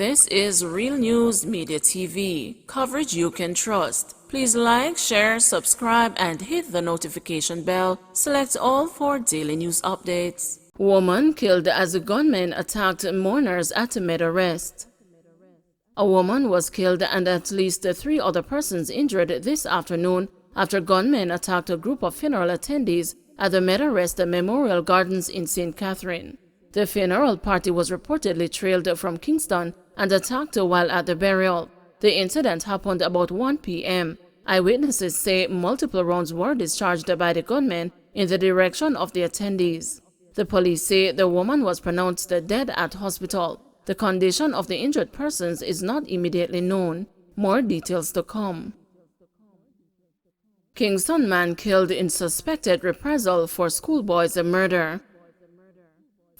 This is Real News Media TV, coverage you can trust. Please like, share, subscribe, and hit the notification bell. Select all for daily news updates. Woman killed as a gunman attacked mourners at mid-arrest. A woman was killed and at least 3 other persons injured this afternoon after gunmen attacked a group of funeral attendees at the mid-arrest Memorial Gardens in St. Catherine. The funeral party was reportedly trailed from Kingston and attacked while at the burial. The incident happened about 1 p.m. Eyewitnesses say multiple rounds were discharged by the gunmen in the direction of the attendees. The police say the woman was pronounced dead at hospital. The condition of the injured persons is not immediately known. More details to come. Kingston man killed in suspected reprisal for schoolboy's murder.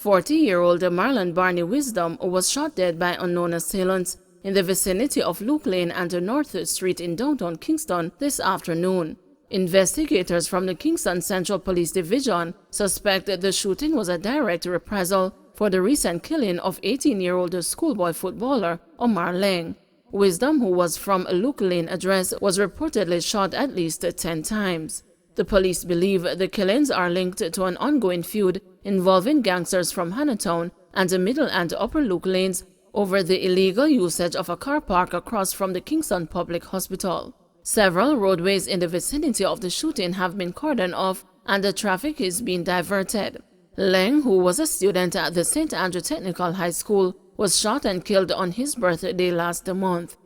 40-year-old Marlon Barney Wisdom was shot dead by unknown assailants in the vicinity of Luke Lane and North Street in downtown Kingston this afternoon. Investigators from the Kingston Central Police Division suspect the shooting was a direct reprisal for the recent killing of 18-year-old schoolboy footballer Omar Leng. Wisdom, who was from a Luke Lane address, was reportedly shot at least 10 times. The police believe the killings are linked to an ongoing feud involving gangsters from Hannahtown and the Middle and Upper Luke Lanes over the illegal usage of a car park across from the Kingston Public Hospital. Several roadways in the vicinity of the shooting have been cordoned off and the traffic is being diverted. Leng, who was a student at the St. Andrew Technical High School, was shot and killed on his birthday last month.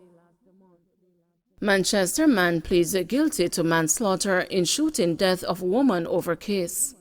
Manchester man pleads guilty to manslaughter in shooting death of woman over case.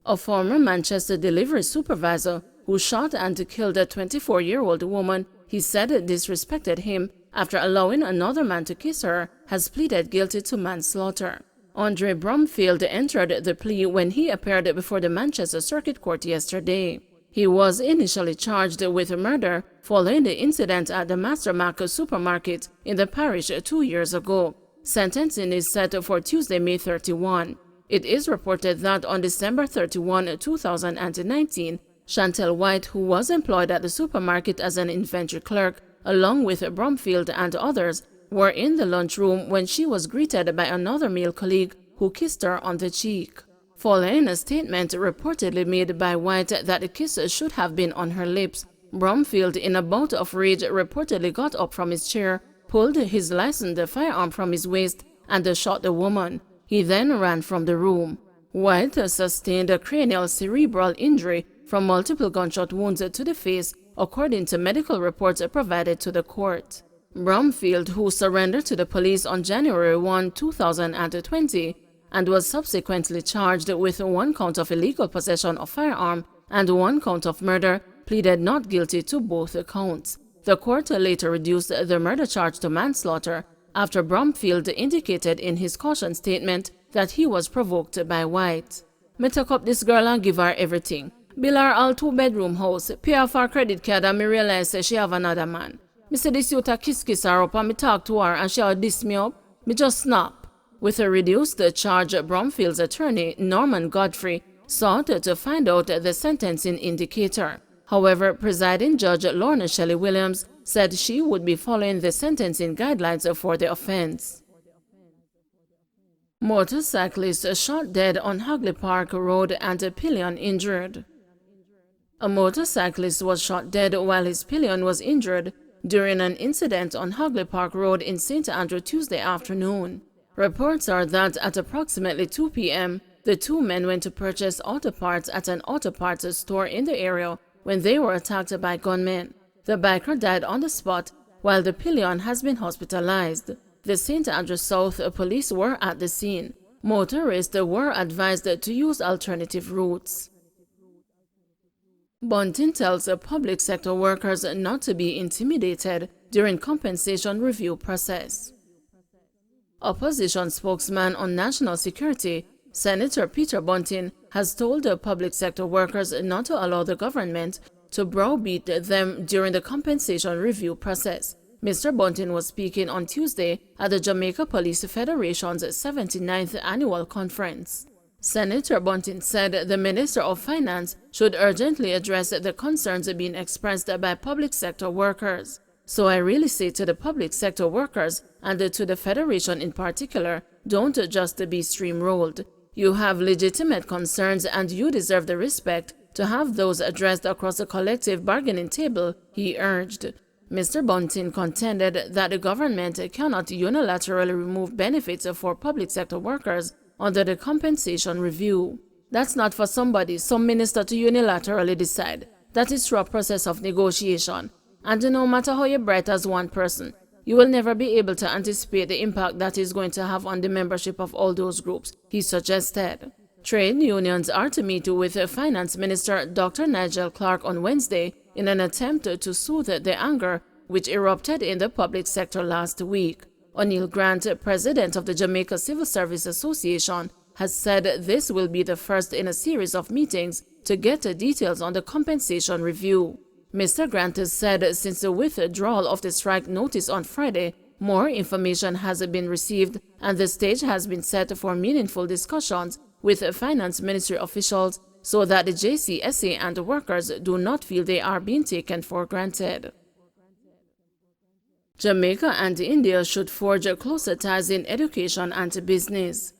A former Manchester delivery supervisor who shot and killed a 24-year-old woman he said disrespected him after allowing another man to kiss her has pleaded guilty to manslaughter. Andre Bromfield entered the plea when he appeared before the Manchester Circuit Court yesterday. He was initially charged with murder following the incident at the Mastermark supermarket in the parish 2 years ago. Sentencing is set for Tuesday, May 31. It is reported that on December 31, 2019, Chantel White, who was employed at the supermarket as an inventory clerk, along with Bromfield and others, were in the lunchroom when she was greeted by another male colleague who kissed her on the cheek. Following a statement reportedly made by White that the kiss should have been on her lips, Bromfield, in a bout of rage, reportedly got up from his chair, pulled his licensed firearm from his waist, and shot the woman. He then ran from the room. White sustained a cranial cerebral injury from multiple gunshot wounds to the face, according to medical reports provided to the court. Bromfield, who surrendered to the police on January 1, 2020, and was subsequently charged with 1 count of illegal possession of firearm and 1 count of murder, pleaded not guilty to both counts. The court later reduced the murder charge to manslaughter after Bromfield indicated in his caution statement that he was provoked by White. "Me took up this girl and give her everything. Bill her all 2-bedroom house, pay off her credit card, and me realize she have another man. Me say this youth a kiss her up and me talk to her and she all diss me up. Me just snap." With a reduced charge, Bromfield's attorney, Norman Godfrey, sought to find out the sentencing indicator. However, presiding judge Lorna Shelley Williams said she would be following the sentencing guidelines for the offense. Motorcyclist shot dead on Hagley Park Road and a pillion injured. A motorcyclist was shot dead while his pillion was injured during an incident on Hagley Park Road in St. Andrew Tuesday afternoon. Reports are that at approximately 2 p.m., the 2 men went to purchase auto parts at an auto parts store in the area when they were attacked by gunmen. The biker died on the spot, while the pillion has been hospitalized. The St. Andrew South police were at the scene. Motorists were advised to use alternative routes. Banton tells public sector workers not to be intimidated during compensation review process. Opposition spokesman on national security, Senator Peter Banton, has told the public sector workers not to allow the government to browbeat them during the compensation review process. Mr. Banton was speaking on Tuesday at the Jamaica Police Federation's 79th annual conference. Senator Banton said the Minister of Finance should urgently address the concerns being expressed by public sector workers. So I really say to the public sector workers and to the Federation in particular, don't just be steamrolled. You have legitimate concerns and you deserve the respect to have those addressed across the collective bargaining table, he urged. Mr. Banton contended that the government cannot unilaterally remove benefits for public sector workers under the compensation review. That's not for some minister to unilaterally decide. That is through a process of negotiation. And no matter how you bright as one person, you will never be able to anticipate the impact that is going to have on the membership of all those groups, he suggested. Trade unions are to meet with Finance Minister Dr. Nigel Clark on Wednesday in an attempt to soothe the anger which erupted in the public sector last week. O'Neill Grant, president of the Jamaica Civil Service Association, has said this will be the first in a series of meetings to get details on the compensation review. Mr. Grant has said since the withdrawal of the strike notice on Friday, more information has been received and the stage has been set for meaningful discussions with finance ministry officials so that the JCSA and the workers do not feel they are being taken for granted. Jamaica and India should forge closer ties in education and business.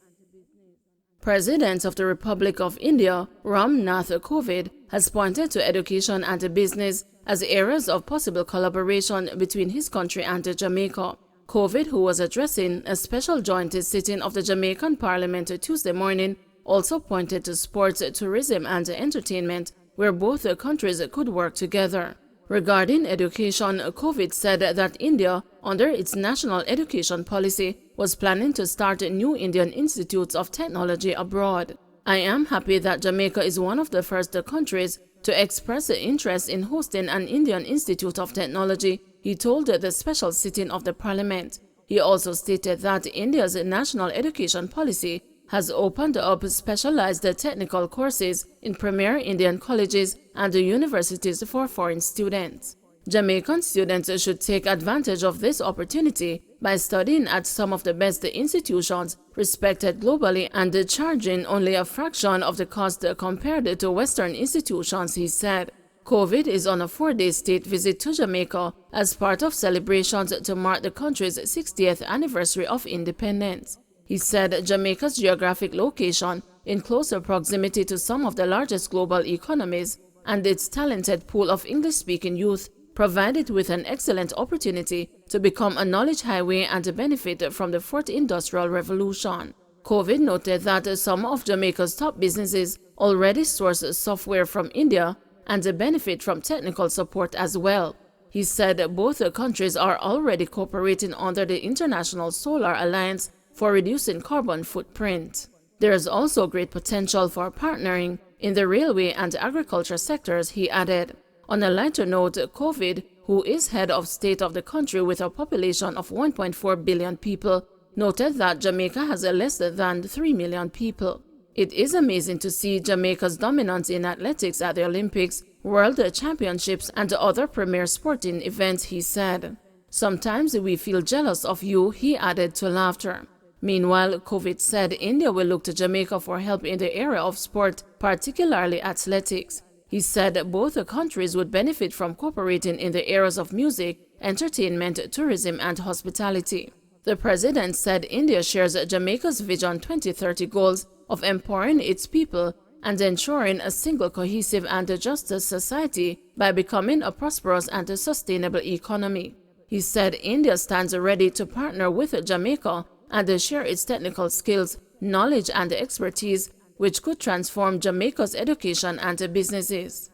President of the Republic of India, Ram Nath Kovind, has pointed to education and business as areas of possible collaboration between his country and Jamaica. Kovind, who was addressing a special joint sitting of the Jamaican Parliament Tuesday morning, also pointed to sports, tourism and entertainment, where both countries could work together. Regarding education, Kovind said that India, under its national education policy, was planning to start new Indian institutes of technology abroad. I am happy that Jamaica is one of the first countries to express interest in hosting an Indian Institute of Technology, he told the special sitting of the Parliament. He also stated that India's national education policy has opened up specialized technical courses in premier Indian colleges and universities for foreign students. Jamaican students should take advantage of this opportunity by studying at some of the best institutions respected globally and charging only a fraction of the cost compared to Western institutions, he said. Kovind is on a 4-day state visit to Jamaica as part of celebrations to mark the country's 60th anniversary of independence. He said Jamaica's geographic location, in closer proximity to some of the largest global economies, and its talented pool of English-speaking youth provide it with an excellent opportunity to become a knowledge highway and benefit from the fourth industrial revolution. Kovind noted that some of Jamaica's top businesses already source software from India and benefit from technical support as well. He said both countries are already cooperating under the International Solar Alliance for reducing carbon footprint. There is also great potential for partnering in the railway and agriculture sectors, he added. On a lighter note, Kovind, who is head of state of the country with a population of 1.4 billion people, noted that Jamaica has less than 3 million people. It is amazing to see Jamaica's dominance in athletics at the Olympics, World Championships, and other premier sporting events, he said. Sometimes we feel jealous of you, he added to laughter. Meanwhile, Kovind said India will look to Jamaica for help in the area of sport, particularly athletics. He said both countries would benefit from cooperating in the areas of music, entertainment, tourism, and hospitality. The president said India shares Jamaica's Vision 2030 goals of empowering its people and ensuring a single, cohesive, and just society by becoming a prosperous and sustainable economy. He said India stands ready to partner with Jamaica and share its technical skills, knowledge, and expertise, which could transform Jamaica's education and businesses.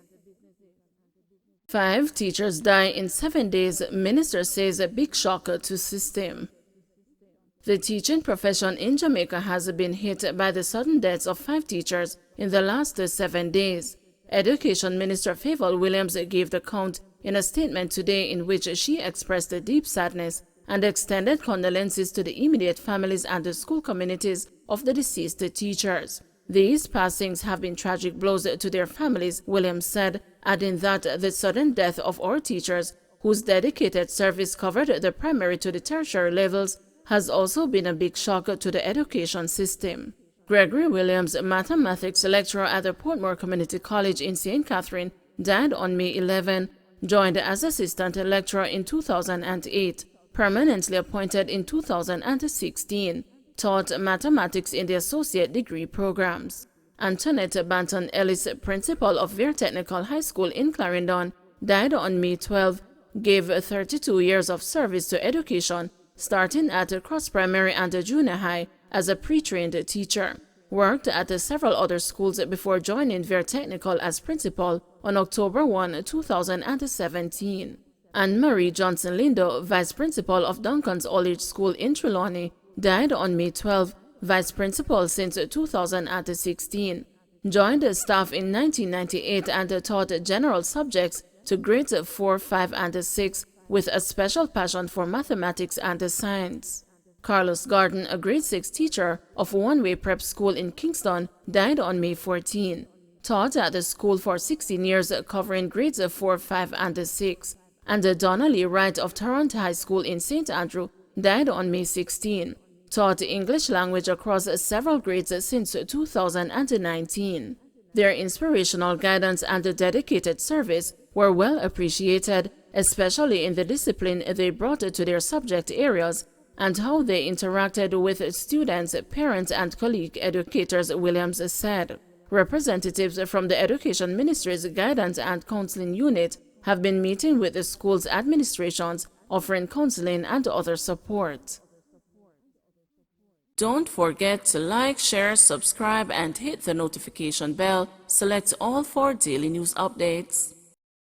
5 teachers die in 7 days, minister says a big shock to system. The teaching profession in Jamaica has been hit by the sudden deaths of 5 teachers in the last 7 days. Education Minister Favour Williams gave the count in a statement today in which she expressed deep sadness and extended condolences to the immediate families and the school communities of the deceased teachers. These passings have been tragic blows to their families, Williams said, adding that the sudden death of our teachers, whose dedicated service covered the primary to the tertiary levels, has also been a big shock to the education system. Gregory Williams, mathematics lecturer at the Portmore Community College in St. Catherine, died on May 11, joined as assistant lecturer in 2008, permanently appointed in 2016, taught mathematics in the associate degree programs. Antoinette Banton-Ellis, principal of Vere Technical High School in Clarendon, died on May 12, gave 32 years of service to education, starting at Cross Primary and Junior High as a pre-trained teacher. Worked at several other schools before joining Vere Technical as principal on October 1, 2017. Anne-Marie Johnson Lindo, vice principal of Duncan's All-Age School in Trelawney, died on May 12, vice principal since 2016. Joined staff in 1998 and taught general subjects to grades 4, 5, and 6 with a special passion for mathematics and science. Carlos Garden, a grade 6 teacher of One-Way Prep School in Kingston, died on May 14. Taught at the school for 16 years covering grades 4, 5, and 6. And Donnelly Wright of Toronto High School in St. Andrew died on May 16. Taught English language across several grades since 2019. Their inspirational guidance and dedicated service were well appreciated, especially in the discipline they brought to their subject areas and how they interacted with students, parents, and colleague educators, Williams said. Representatives from the Education Ministry's Guidance and Counseling Unit have been meeting with the school's administrations, offering counseling and other support. Don't forget to like, share, subscribe, and hit the notification bell. Select all for daily news updates.